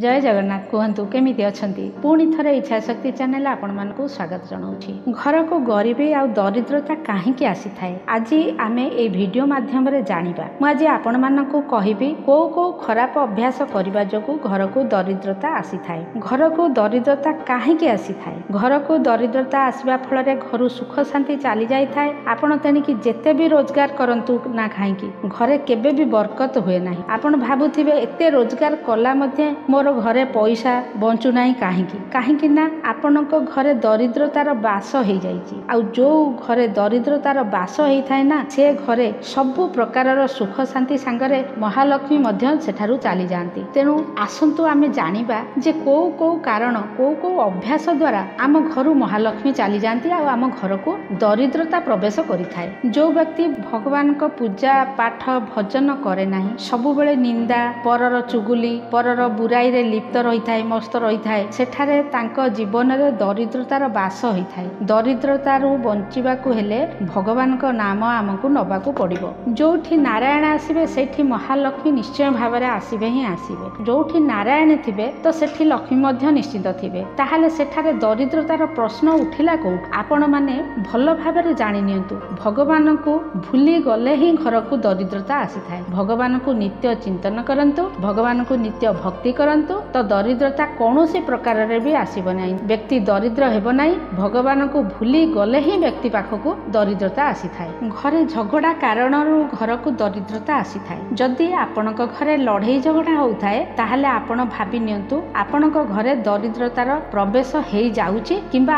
जय जगन्नाथ कहतु केमिति अछंती पुणी थरे इच्छाशक्ति चैनल आपण मानकु स्वागत जनाउछि। घर को गरीबी आ दरिद्रता काहींकी आसी थाए आज आमे ए वीडियो माध्यम रे जानिबा। मु आज आपण मानकु कहिबी को खराब अभ्यास करबा जोगु घर को दरिद्रता आसी थाए। घर को दरिद्रता काहींकी आसी थाए। घर को दरिद्रता आसीबा फल रे घर सुख शांति चली जाई थाए। आपण तेनिकी जेते भी रोजगार करंतु ना काहींकी घरे केबे भी बरकत हुए नाही। आपण भाबुथिबे एते रोजगार कला मध्ये मोर घरे पैसा बंचु नाही काहींकी ना आपणक घरे दरिद्रतार बास हो जाइछि। आ जो घरे दरिद्रतार बास होई थाए ना से घरे सबु प्रकारर सुख शांति सांगरे महालक्ष्मी मध्य सेठारु चली जाती। तेणु आसंतु आमे जानिबा जे को कारण को अभ्यास द्वारा आम घरु महालक्ष्मी चली जाती आ आम घर को दरिद्रता प्रवेश करि थाए। जो व्यक्ति भगवान को पूजा पाठ भजन करे नाही सबु बेले निंदा परर चुगुली परर बुराई रे लिप्त रही थाए मस्त रही थाए सेठारे तांको जीवन रे दरिद्रतार बास होई थाए। दरिद्रतारु बंचिबाकू हेले भगवान को नाम आमको नबाकू पड़िबो। जोठी नारायण आसीबे सेठी महालक्ष्मी निश्चय भावरे आसीबे ही आसीबे। जोठी नारायण थिबे तो सेठी लक्ष्मी मध्य निश्चित थिबे। ताहाले सेठारे दरिद्रतार प्रश्न उठिला को आपण माने भल भावरे जानि नियंतु भगवान को भूली गले ही घर को दरिद्रता आसी थाए। भगवान को नित्य चिंतन करंतु भगवान को नित्य भक्ति करंतु तो दरिद्रता कौनसी प्रकार रे भी आसीबो नाही। व्यक्ति दरिद्र हेबो नाही भगवान को भूली गले ही व्यक्ति पाखकू दरिद्रता आसी थाए। घरे झगड़ा कारणरू घर को दरिद्रता आसी थाए। जदि आपणक घरे लड़ाई झगड़ा होउथाए ताहाले आपण भाबी नियंतु आपणक घरे दरिद्रतार प्रवेश हेई जाउची किंबा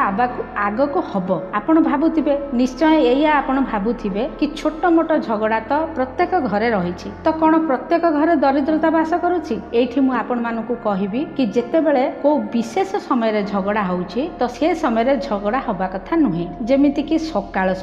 आगको हबो। आपण भाबुथिबे निश्चय एया आपण भाबुथिबे कि छोट मोट झगड़ा तो प्रत्येक घरे रहिछि तो कोन प्रत्येक घरे दरिद्रता बास करूछि। एठी मु आपण मानकू कहिबी कि जेतेबेले को विशेष समय रे झगड़ा होउछि तो से समय रे झगड़ा हबा कथा नुहे। जेमिति कि सकाळ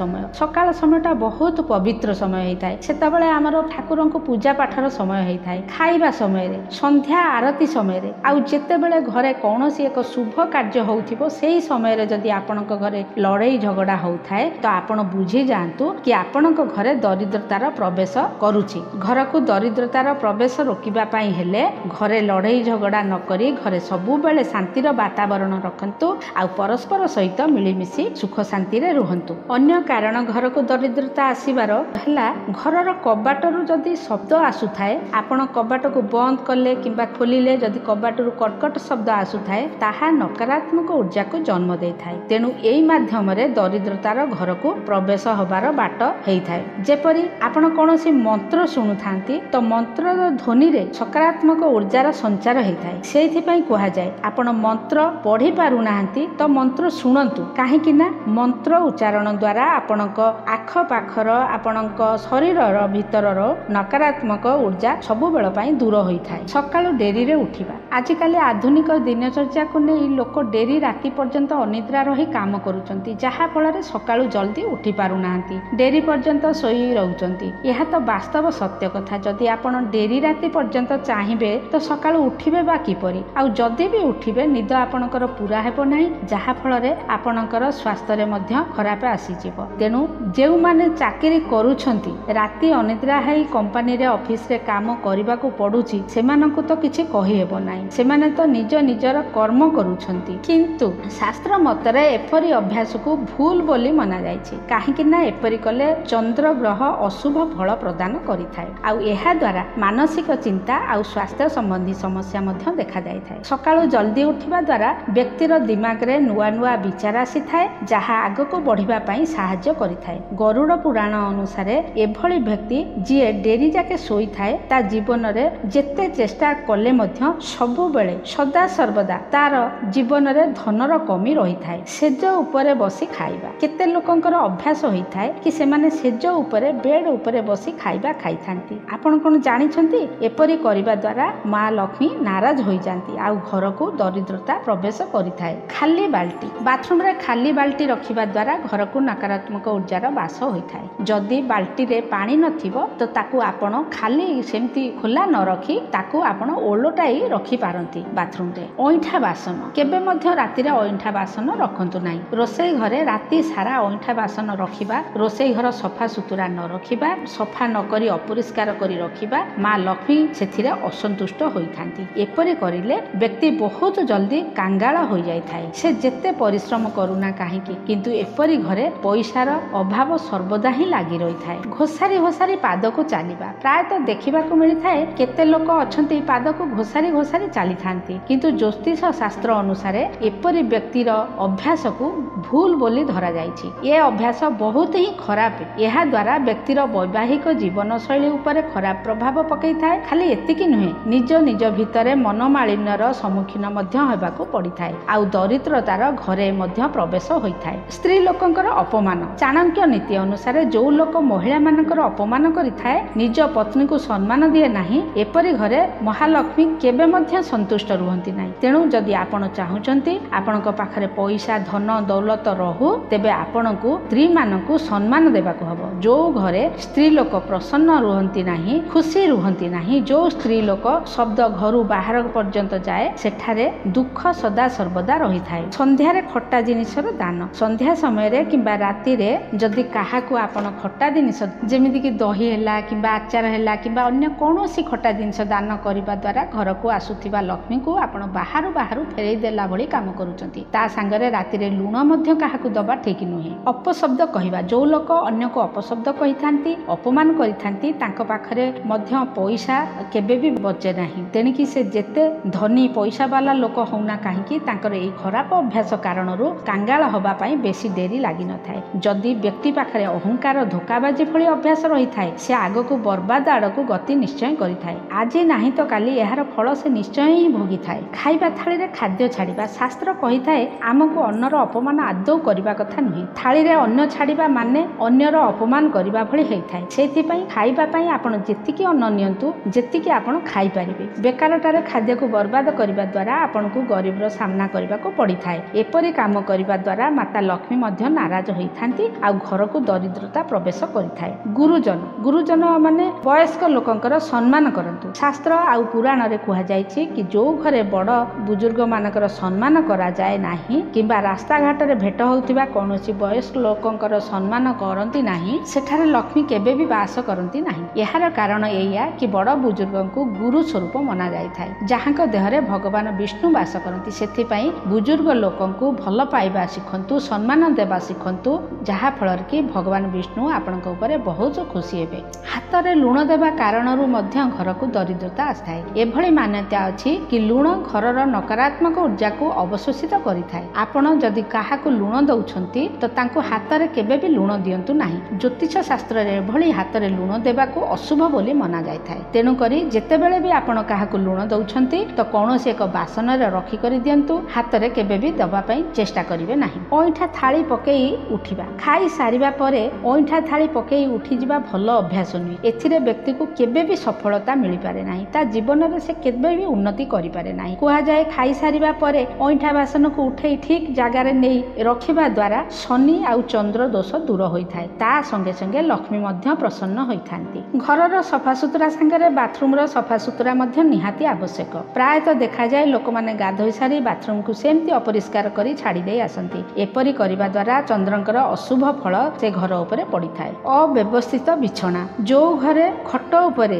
समयटा बहुत पवित्र समय हेई थाए। सेतेबेले हमर ठाकुरन को पूजा पाठर समय हेई थाए खाइबा समय रे संध्या आरती समय रे आ जेतेबेले घरे कोनोसी एक शुभ कार्य होउथिबो सेही समय रे जदि आपणक घरे लड़ाई झगड़ा होउथाए तो आपण बुझी जांतु कि आपणक घरे दरिद्रतार प्रवेश करूछि। घर को दरिद्रतार प्रवेश रोकिबा पई हेले घरे लड़ाई झगड़ा न करी घरे सबु बेले शांतिर वातावरण रखंतु आ परस्पर सहित मिलीमिशी सुख शांति रे रुहंतु। अन्य कारण घर को दरिद्रता आसीबार हला घरर कबाटरू जदि शब्द आसुथाए आपण कबाट को बंद कले किंबा खोलिले जदि कबाटरू कटकट शब्द आसुथाए ताहा नकारात्मक ऊर्जा को जन्म देई थाए। तेनु एई माध्यम रे दरिद्रतार घर को प्रवेश होबार बाट हेई थाए। जेपरि आपण कोनोसी मंत्र सुनुथांती तो मंत्र ध्वनि रे सकारात्मक ऊर्जार संचार हेई थाए। सेथि पई कहा जाय आपण मंत्र पढ़ी पारु नाहंती तो मंत्र सुनंतु काहेकि ना मंत्र उच्चारण द्वारा आपणक आख पाखर आपणक शरीरर भितरर नकारात्मक ऊर्जा सब बेल पई दूर होई थाए। सकाळु डेरी रे उठिबा आजिकाली आधुनिक दिनचर्या को नै लोक डेरी राति पर्यंत अनिद्रा रही काम करूचंती जहा फल रे सकाळु जल्दी उठी पारु नाहंती डेरी पर्यंत सोई रहउचंती। यह तो वास्तव सत्य कथा। जदि आपण डेरी राति पर्यंत चाहिबे तो सकाळु उठिबे बा किपरि आ जदि भी उठिबे निद आपणकर पूरा हेबो नाही जहा फल रे आपणकर स्वास्थ्य रे मध्य खराब आसी जिवो। तेनु जेउ माने चाकरी करूछंती राति अनिद्रा हेई कंपनी रे ऑफिस रे काम करबा को पडुची सेमानकु तो किछि कहि हेबो नाही। सेमाने तो निजर कर्म करूछंती किंतु शास्त्र मतरे एपरि अभ्यास को भूल बोली माना जायछि। काहेकि ना एपरि कले चंद्र ग्रह अशुभ फल प्रदान करि थाए आ एहा द्वारा मानसिक चिंता आ स्वास्थ्य संबंधी समस्या मध्य देखा जाय थाए। सकाळु जल्दी उठिबा द्वारा व्यक्तिर दिमाग रे नुआ विचार आसी थाए जहा आग को बढ़िबा पई सहाय्य करि थाए। गरुड़ पुराण अनुसार एभली व्यक्ति जे डेरी जाके सोई थाए ता जीवन रे जेते चेष्टा कले मध्य सबु बेले सदा सर्वदा तार जीवन रे धनर कमी रही थाए। सेज उपरे बसी खाइबा केते लोकंकर अभ्यास होई थाए कि सेमाने सेज उपरे बेड उपरे बसी खाइबा खाइ थांती। आपण कोन जानि छंती एपरि करिबा द्वारा मां लक्ष्मी नाराज होई जांती आ घर को दरिद्रता प्रवेश करि थाए। खाली बाल्टी बाथरूम रे खाली बाल्टी रखिबा द्वारा घर को नकारात्मक ऊर्जार बास होई थाए। जदि बाल्टी रे पानी नथिबो तो ताकू आपण खाली सेमती खोला न रखी ताकू आपण ओलटाई रखि पारती बाथरूम रे अईठा बासन केबे मध्य राति रे अईठा बासन रखंतु नाही रोसई घरे राति सारा अईठा बासन रखिबा रोसई घर सफा सुतुरा न रखिबा सफा न करी अपरिष्कार करी रखिबा माँ लक्ष्मी सेथिरे असंतुष्ट होइथांती एपरि करिले व्यक्ति बहुत जल्दी कांगाल हो जाय थाए से जेते परिश्रम करूना काहेकि किंतु एपरि घरे पैसार अभाव सर्वदा ही लागी रही थाए घोसारी घोसारी पाद को चलिबा प्रायतः देखिबा को मिली थाए केते लोक अछंती पाद को घोसारी घोसारी चली थांती किंतु ज्योतिष शास्त्र अनुसार एपरि व्यक्तिर अभ्यास को भूल बोली धरा जाइछि ये अभ्यास बहुत ही खराब यह द्वारा व्यक्तिर वैवाहिक जीवन शैली उपरे खराब प्रभाव पकई थाए खाली एतिकी नुहे निज निज भितरे मनोमालिन्यर सम्मुखीन मध्य होबाकू पड़ी थाए आउ दरिद्रतार घरे मध्य प्रवेश होइथाए स्त्री लोकंकर अपमान चाणक्य नीति अनुसार जो लोक महिला मानकर अपमान करिथाए निज पत्नी को सम्मान दिए नाही एपरि घरे महालक्ष्मी केबे मध्य संतुष्ट रुहंती नाही तेणु जदि आपण चाहुचंती आपणक पाखरे पैसा धन दौलत रहू तेबे आपणकू स्त्री मानकू सम्मान देबाकू हबो जो घरे स्त्री लोक प्रसन्न रुहंती नाही खुशी रुहंती नाही जो स्त्री लोक शब्द घरु बाहर पर्यंत जाए सेठारे दुख सदा सर्वदा रही थाए संध्यारे खट्टा जिनिसर दान संध्या समय रे किंबा राति रे जदि काहाकू आपण खट्टा जिनिस जेमिति कि दही हैला किंबा आचार हैला किंबा अन्य कोनोसी खट्टा जिनिस दान करिबा द्वारा घर को आसुथिबा लक्ष्मी को आपण बाहरु बाहरु फेरै देला भली काम करूचंती ता संगरे राति रे लूण मध्य काहाकू दबा ठीक नुहे अपशब्द कहिबा जो लोक अन्य को अपशब्द कहिथांती अपमान करिथांती तांको पाखरे मध्य पैसा केबे भी बचे नाही तेणिकी से जेते धनी पैसा वाला लोक होना काहेकि तांकर एई खराब अभ्यास कारणरू कांगाल हबा पई बेसी डेरी लागि न थाए जदि व्यक्ति पाखरे अहंकार धोकाबाजी भली अभ्यास रही थाए से आगो को बर्बाद आड़को गति निश्चय करि थाए आज नाही तो काली एहार फल से निश्चय ही भोगी थाए खाइबा थाली रे खाद्य छाड़िबा शास्त्र कहि थाए आमको अन्नर अपमान आदौ करिबा कथा नुहे थाली रे अन्न छाड़िबा माने अन्यर अपमान करिबा भली हेइ थाए सेथि पई खाइबा पई आपण जेतिकी अन्न नियंतु जेतिकी आपण खाइ परिबे बेकारटारे खाद्य को बर्बाद करिबा द्वारा आपनको गरीब रो सामना करिबा को पड़ी थाए एपरि काम करिबा द्वारा माता लक्ष्मी मध्य नाराज होई थांती आ घर को दरिद्रता प्रवेश करि थाए गुरुजन माने वयस्क लोकंकर सम्मान करंतु शास्त्र आउ पुराण रे कुहा जायछि कि जो घरे बड़ बुजुर्ग मानकर सम्मान करा जाय नाही किंबा रास्ता घाट रे भेट होउतिबा कोनोसी वयस्क लोकंकर सम्मान करंती नाही सेठारे लक्ष्मी केबे भी वास करंती नाही एहार कारण एया कि बड़ बुजुर्ग को गुरु स्वरूप मना जाय थाए जहांक देहरे भगवान विष्णु वास करंती सेथि पई बुजुर्ग लोकंकु भल पाइबा सिखंतु सम्मान देबा सिखंतु जहा फलर कि भगवान विष्णु आपनक ऊपर बहुत खुशी हेबे हाथ रे लूण देबा कारणरू मध्य घर को दरिद्रता आस्थाए एभली मान्यता अछि कि लूण घरर नकारात्मक ऊर्जा को अवशोषित करि थाए आपण जदि काहा को लूण दउछंती तो तांको हाथ रे केबे भी लूण दियंतु नाही ज्योतिष शास्त्र रे एभली हाथ रे लूण देबा को अशुभ बोली मना जाय थाए तेनु करी जेते बेले भी आपण काहा को लूण दउछंती तो कोनोसी एक बासन रे रखी करि दियंतु हाथ रे केबे भी दबा पई चेष्टा करिवे नाही ओइठा थाली पकेई उठिबा खाई सारिबा परे ओइठा थाली पकेई उठी जिबा भल अभ्यास नुई एथिरे व्यक्ति को केबे भी सफलता मिली पारे नाही ता जीवन रे से केबे भी उन्नति करि पारे नाही कुहा जाय खाई सारिबा परे ओइठा बासन को उठेई ठीक जागा रे नेई रखिबा द्वारा शनि आउ चंद्र दोष दूर होई थाए ता संगे संगे लक्ष्मी मध्य प्रसन्न होई थांती घरर सफा सुतरा संगे बाथरूम रो सफा सुतरा मध्य निहाती आवश्यक प्रायतः देखा जाय लोक माने गाधोई सारी बाथरूम को सेमती अपरिष्कार करी छाड़ी दे आसंती एपरि करिबा द्वारा चंद्रंकर अशुभ फल से घर उपरे पड़ी थाए अव्यवस्थित बिछଣା जो घरे खट उपरे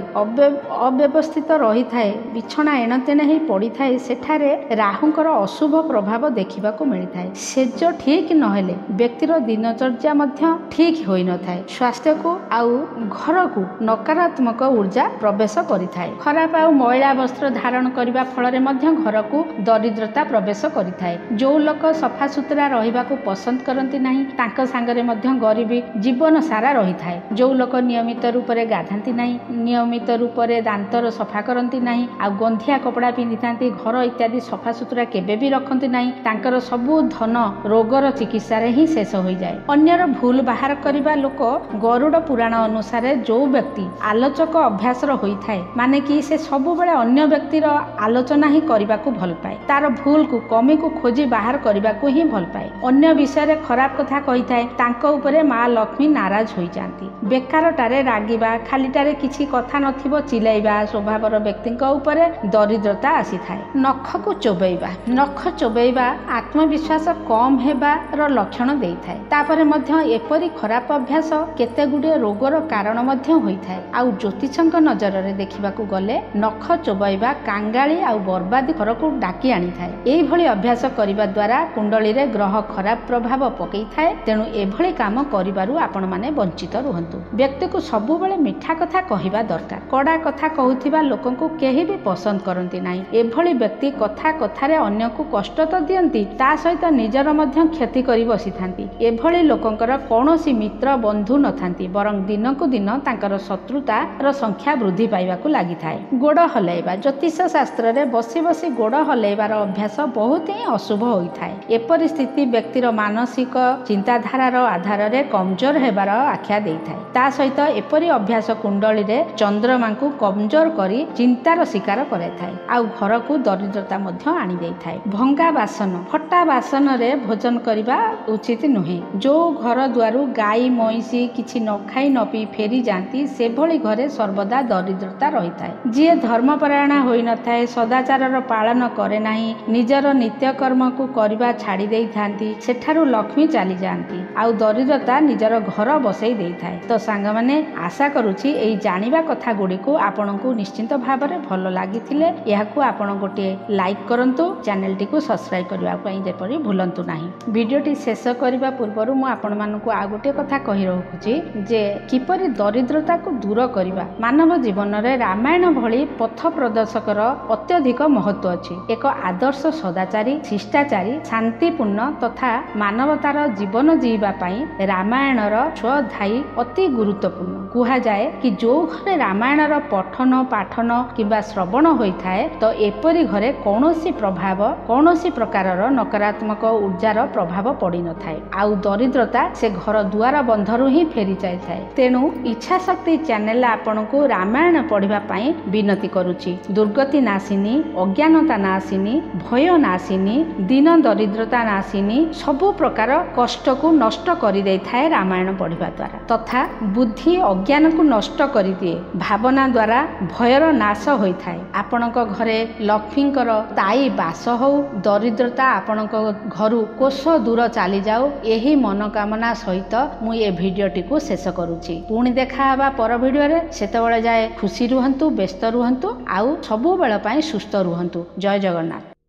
अव्यवस्थित रही थाए बिछଣା एणतेणे ही पड़ी थाए सेठारे राहुंकर अशुभ प्रभाव देखिबा को मिली थाए सेज ठीक नहेले व्यक्तिर दिनचर्या मध्य ठीक होई न थाए स्वास्थ्य को आउ घर को नकारात्मक ऊर्जा प्रवेश करि थाए खराब आउ मैला वस्त्र धारण करिबा फल रे मध्य घर को दरिद्रता प्रवेश करि थाए जो लोक सफा सुतरा रहिबा को पसंद करंती नाही तांको सांगरे मध्य गरीबी जीवन सारा रही थाए जो लोक नियमित रूप रे गाधांती नाही नियमित रूप रे दांतर सफा करंती नाही आ गंधिया कपड़ा पिंधि थांती घर इत्यादि सफा सुतरा केबे भी रखंती नाही तांकर सबु धन रोगर चिकित्सा रे ही शेष होई जाय अन्यर भूल बाहर करिबा लोक गरुड़ पुराण अनुसार जो व्यक्ति आलोचक अभ्यास रो होई थाए माने कि से सबु बेले अन्य व्यक्तिर आलोचना ही करिबा को भल पाए तार भूल को कमी को खोजी बाहर करिबा को ही भल पाए अन्य विषय रे खराब कथा कहि थाए तांको ऊपरे मां लक्ष्मी नाराज होई जांती बेकारटारे रागिबा खालीटारे किछि कथा नथिबो चिलाइबा स्वभावर व्यक्तिଙ୍କ ऊपरे ଦରିଦ୍ରତା ଆସିଥାଏ। ନଖକୁ ଚୋବେଇବା, ନଖ ଚୋବେଇବା ଆତ୍ମବିଶ୍ୱାସ କମ୍ ହେବାର ଲକ୍ଷଣ ଦେଇଥାଏ। ତାପରେ ମଧ୍ୟ ଏପରି ଖରାପ ଅଭ୍ୟାସ କେତେ ଗୁଡ଼ିଏ ରୋଗର କାରଣ ମଧ୍ୟ ହୋଇଥାଏ। ଆଉ ଜ୍ୟୋତିଷଙ୍କ ନଜରରେ ଦେଖିବାକୁ ଗଲେ ନଖ ଚୋବାଇବା କାଙ୍ଗାଳି ଆଉ ବର୍ବାଦୀ ଘରକୁ ଡାକି ଆଣିଥାଏ। ଏଇଭଳି ଅଭ୍ୟାସ କରିବା ଦ୍ୱାରା କୁଣ୍ଡଳୀରେ ଗ୍ରହ ଖରାପ ପ୍ରଭାବ ପକାଇଥାଏ। ତେଣୁ ଏଭଳି କାମ କରିବାରୁ ଆପଣମାନେ ବଞ୍ଚିତ ରୁହନ୍ତୁ। ବ୍ୟକ୍ତିକୁ ସବୁବେଳେ ମିଠା କଥା କହିବା ଦରକାର। କଡ଼ା କଥା କହୁଥିବା ଲୋକଙ୍କୁ କେହି ବି ପସନ୍ଦ କରନ୍ତି ନାହିଁ। ଏଭଳି ବ୍ୟକ୍ତି କଥା କଥାରେ ଅନ୍ୟକୁ କଷ୍ଟ ତ ଦିଅନ୍ତି, ତା ସହିତ ନିଜର ମଧ୍ୟ କ୍ଷତି କରି ବସିଥାନ୍ତି। ଏଭଳି ଲୋକଙ୍କର କୌଣସି ମିତ୍ର ବନ୍ଧୁ ନଥାନ୍ତି, ବରଂ ଦିନକୁ ଦିନ ତାଙ୍କର ଶତ୍ରୁତାର ସଂଖ୍ୟା ବୃଦ୍ଧି ପାଇବାକୁ ଲାଗିଥାଏ। ଗୋଡ଼ ହଲାଇବା, ଜ୍ୟୋତିଷ ଶାସ୍ତ୍ରରେ ବସି ବସି ଗୋଡ଼ ହଲାଇବାର ଅଭ୍ୟାସ ବହୁତ ହିଁ ଅଶୁଭ ହୋଇଥାଏ। ଏପରି ସ୍ଥିତି ବ୍ୟକ୍ତିର ମାନସିକ ଚିନ୍ତାଧାରାର ଆଧାରରେ କମଜୋର ହେବାର ଆଖ୍ୟା ଦେଇଥାଏ। ତା ସହିତ ଏପରି ଅଭ୍ୟାସ କୁଣ୍ଡଳୀରେ ଚନ୍ଦ୍ରମାଙ୍କୁ କମଜୋର କରି ଚିନ୍ତାର ଶିକାର କରାଇଥାଏ ଆଉ ଘରକୁ ଦରିଦ୍ରତା ମଧ୍ୟ ଆଣି ଦେଇଥାଏ। ଭଙ୍ଗା ବାସନ, ଫଟା ବାସନରେ ଭୋଜନ କରିବା ଉଚିତ ନୁହେଁ। ଯେଉଁ ଘର ଦୁଆରୁ ଗାଈ ମଇଁଷି କିଛି ନ ଖାଇ ନ ପିଇ ଫେରି ଯାଆନ୍ତି, ସେଭଳି ଘରେ ସର୍ବଦା ଦରିଦ୍ରତା ରହିଥାଏ। ଯିଏ ଧର୍ମପରାୟଣ ହୋଇନଥାଏ, ସଦାଚାରର ପାଳନ କରେ ନାହିଁ, ନିଜର ନିତ୍ୟକର୍ମକୁ କରିବା ଛାଡ଼ି ଦେଇଥାନ୍ତି, ସେଠାରୁ ଲକ୍ଷ୍ମୀ ଚାଲିଯାଆନ୍ତି ଆଉ ଦରିଦ୍ରତା ନିଜର ଘର ବସେଇ ଦେଇଥାଏ। ତ ସାଙ୍ଗମାନେ, ଆଶା କରୁଛି ଏହି ଜାଣିବା କଥା ଗୁଡ଼ିକୁ ଆପଣଙ୍କୁ ନିଶ୍ଚିନ୍ତ ଭାବରେ ଭଲ ଲାଗିଥିଲେ ଏହାକୁ ଆପଣ ଗୋଟିଏ ଲାଇକ୍ କରନ୍ତୁ, ଚ୍ୟାନେଲଟିକୁ ସବସ୍କ୍ରାଇବ୍ କରିବା ପାଇଁ ଯେପରି ଭୁଲନ୍ତୁ ନାହିଁ। ଭିଡ଼ିଓଟି ଶେଷ କରିବା ପୂର୍ବରୁ ମୁଁ ଆପଣମାନଙ୍କୁ ଆଉ ଗୋଟିଏ କଥା କହି ରଖୁଛି ଯେ କିପରି ଦରିଦ୍ରତାକୁ ଦୂର କରିବା। ମାନବ ଜୀବନରେ ରାମାୟଣ ଭଳି ପଥ ପ୍ରଦର୍ଶକର ଅତ୍ୟଧିକ ମହତ୍ତ୍ୱ ଅଛି। ଏକ ଆଦର୍ଶ ସଦାଚାରୀ, ଶିଷ୍ଟାଚାରୀ, ଶାନ୍ତିପୂର୍ଣ୍ଣ ତଥା ମାନବତାର ଜୀବନ ଜୀଇବା ପାଇଁ ରାମାୟଣର ସ୍ୱଧାୟୀ ଅତି ଗୁରୁତ୍ୱପୂର୍ଣ୍ଣ। କୁହାଯାଏ କି ଯେଉଁ ଘରେ ରାମାୟଣର ପଠନ ପାଠନ କିମ୍ବା ଶ୍ରବଣ ହୋଇଥାଏ ତ ଏପରି ଘରେ କୌଣସି ପ୍ରକାରର ନକାରାତ୍ମକ ଉର୍ଜାର ପ୍ରଭାବ ପଡ଼ିନଥାଏ ଆଉ ଦରିଦ୍ରତା ସେ ଘର ଦୁଆର ବନ୍ଧରୁ ହିଁ ଫେରି ଯାଇଥାଏ। ତେଣୁ ଇଚ୍ଛାଶକ୍ତି ଚ୍ୟାନେଲ ଆପଣଙ୍କୁ ରାମାୟଣ ପଢ଼ିବା ପାଇଁ ବିନତି କରୁଛି। ଦୁର୍ଗତି ନାଶିନୀ, ଅଜ୍ଞାନତା ନାଶିନୀ, ଭୟ ନାଶିନୀ, ଦିନ ଦରିଦ୍ରତା ନାଶିନୀ, ସବୁ ପ୍ରକାର କଷ୍ଟକୁ ନଷ୍ଟ କରିଦେଇଥାଏ ରାମାୟଣ ପଢ଼ିବା ଦ୍ୱାରା ତଥା ବୁଦ୍ଧି ଅଜ୍ଞାନକୁ ନଷ୍ଟ କରିଦିଏ। ଭାବନା ଦ୍ୱାରା ଭୟର ନାଶ ହୋଇଥାଏ। ଆପଣଙ୍କ ଘରେ ଲକ୍ଷ୍ମୀଙ୍କର ସ୍ଥାୟୀ ବାସ ହଉ, ଦରିଦ୍ରତା ଆପଣଙ୍କ ଘରୁ କୋଷ ଦୂର ଚାଲିଯାଉ, ଏହି ମନୋକାମନା ସହିତ ମୁଁ ଏ ଭିଡ଼ିଓଟିକୁ ଶେଷ କରୁଛି। ପୁଣି ଦେଖା ହେବା ପର ଭିଡ଼ିଓରେ। ସେତେବେଳେ ଯାଏ ଖୁସି ରୁହନ୍ତୁ, ବ୍ୟସ୍ତ ରୁହନ୍ତୁ ଆଉ ସବୁବେଳ ପାଇଁ ସୁସ୍ଥ ରୁହନ୍ତୁ। ଜୟ ଜଗନ୍ନାଥ।